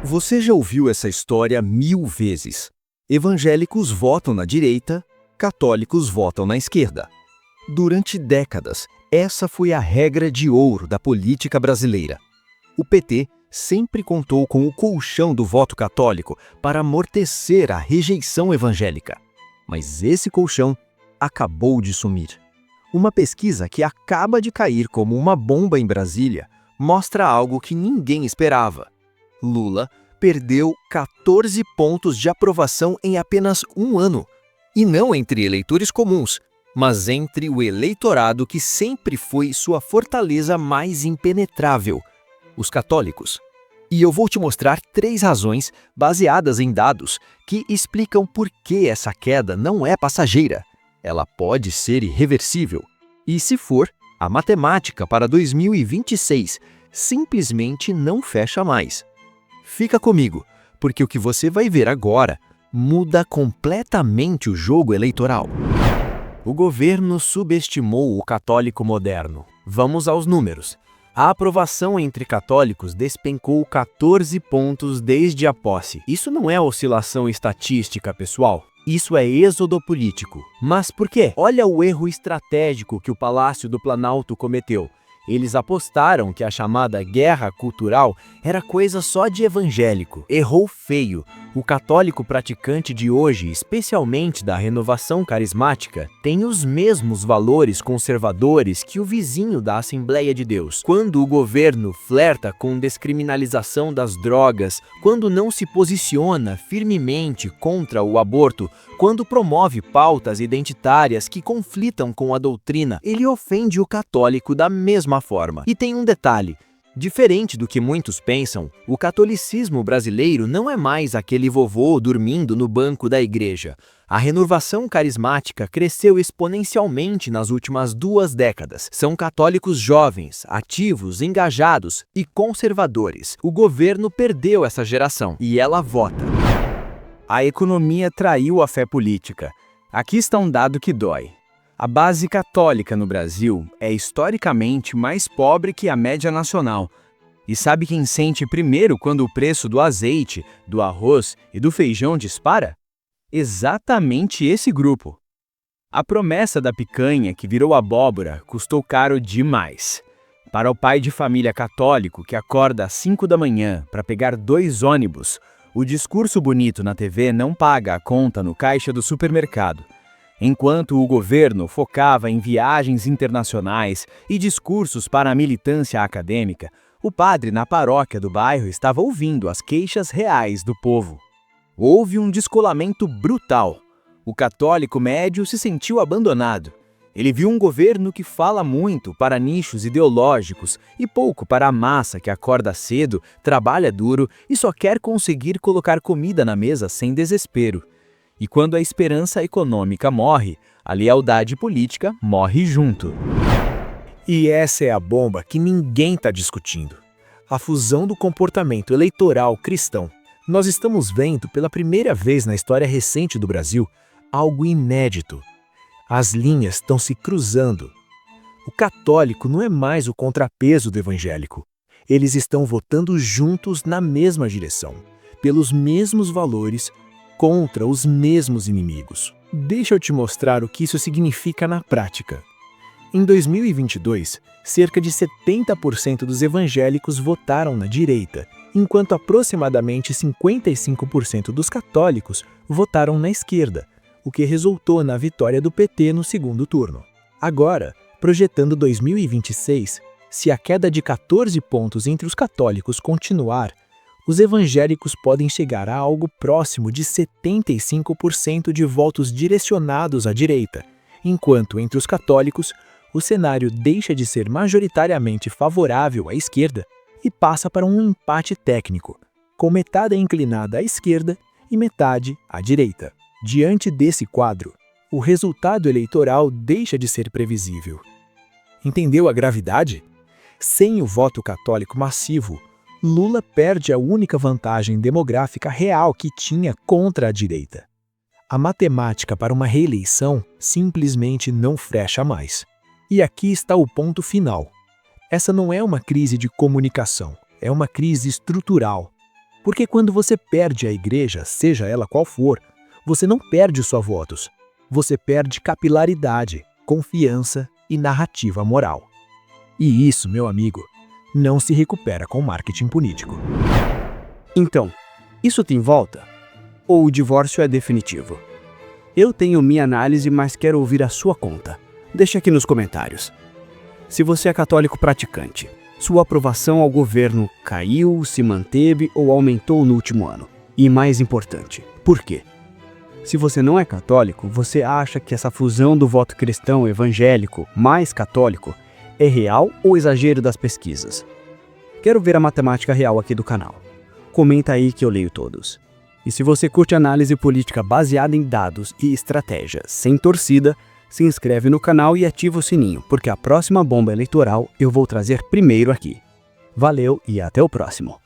Você já ouviu essa história 1000 vezes. Evangélicos votam na direita, católicos votam na esquerda. Durante décadas, essa foi a regra de ouro da política brasileira. O PT sempre contou com o colchão do voto católico para amortecer a rejeição evangélica. Mas esse colchão acabou de sumir. Uma pesquisa que acaba de cair como uma bomba em Brasília mostra algo que ninguém esperava. Lula perdeu 14 pontos de aprovação em apenas um ano. E não entre eleitores comuns, mas entre o eleitorado que sempre foi sua fortaleza mais impenetrável, os católicos. E eu vou te mostrar 3 razões, baseadas em dados, que explicam por que essa queda não é passageira. Ela pode ser irreversível. E se for, a matemática para 2026 simplesmente não fecha mais. Fica comigo, porque o que você vai ver agora muda completamente o jogo eleitoral. O governo subestimou o católico moderno. Vamos aos números. A aprovação entre católicos despencou 14 pontos desde a posse. Isso não é oscilação estatística, pessoal. Isso é êxodo político. Mas por quê? Olha o erro estratégico que o Palácio do Planalto cometeu. Eles apostaram que a chamada guerra cultural era coisa só de evangélico. Errou feio. O católico praticante de hoje, especialmente da renovação carismática, tem os mesmos valores conservadores que o vizinho da Assembleia de Deus. Quando o governo flerta com descriminalização das drogas, quando não se posiciona firmemente contra o aborto, quando promove pautas identitárias que conflitam com a doutrina, ele ofende o católico da mesma forma. E tem um detalhe. Diferente do que muitos pensam, o catolicismo brasileiro não é mais aquele vovô dormindo no banco da igreja. A renovação carismática cresceu exponencialmente nas últimas 2 décadas. São católicos jovens, ativos, engajados e conservadores. O governo perdeu essa geração e ela vota. A economia traiu a fé política. Aqui está um dado que dói. A base católica no Brasil é historicamente mais pobre que a média nacional. E sabe quem sente primeiro quando o preço do azeite, do arroz e do feijão dispara? Exatamente esse grupo. A promessa da picanha que virou abóbora custou caro demais. Para o pai de família católico que acorda às 5 da manhã para pegar 2 ônibus, o discurso bonito na TV não paga a conta no caixa do supermercado. Enquanto o governo focava em viagens internacionais e discursos para a militância acadêmica, o padre na paróquia do bairro estava ouvindo as queixas reais do povo. Houve um descolamento brutal. O católico médio se sentiu abandonado. Ele viu um governo que fala muito para nichos ideológicos e pouco para a massa que acorda cedo, trabalha duro e só quer conseguir colocar comida na mesa sem desespero. E quando a esperança econômica morre, a lealdade política morre junto. E essa é a bomba que ninguém está discutindo. A fusão do comportamento eleitoral cristão. Nós estamos vendo pela primeira vez na história recente do Brasil algo inédito. As linhas estão se cruzando. O católico não é mais o contrapeso do evangélico. Eles estão votando juntos na mesma direção, pelos mesmos valores, contra os mesmos inimigos. Deixa eu te mostrar o que isso significa na prática. Em 2022, cerca de 70% dos evangélicos votaram na direita, enquanto aproximadamente 55% dos católicos votaram na esquerda, o que resultou na vitória do PT no segundo turno. Agora, projetando 2026, se a queda de 14 pontos entre os católicos continuar, os evangélicos podem chegar a algo próximo de 75% de votos direcionados à direita, enquanto entre os católicos, o cenário deixa de ser majoritariamente favorável à esquerda e passa para um empate técnico, com metade inclinada à esquerda e metade à direita. Diante desse quadro, o resultado eleitoral deixa de ser previsível. Entendeu a gravidade? Sem o voto católico massivo, Lula perde a única vantagem demográfica real que tinha contra a direita. A matemática para uma reeleição simplesmente não fecha mais. E aqui está o ponto final. Essa não é uma crise de comunicação, é uma crise estrutural. Porque quando você perde a igreja, seja ela qual for, você não perde só votos, você perde capilaridade, confiança e narrativa moral. E isso, meu amigo, não se recupera com marketing político. Então, isso tem volta? Ou o divórcio é definitivo? Eu tenho minha análise, mas quero ouvir a sua conta. Deixe aqui nos comentários. Se você é católico praticante, sua aprovação ao governo caiu, se manteve ou aumentou no último ano? E mais importante, por quê? Se você não é católico, você acha que essa fusão do voto cristão evangélico mais católico é real ou exagero das pesquisas? Quero ver a matemática real aqui do canal. Comenta aí que eu leio todos. E se você curte análise política baseada em dados e estratégia sem torcida, se inscreve no canal e ativa o sininho, porque a próxima bomba eleitoral eu vou trazer primeiro aqui. Valeu e até o próximo.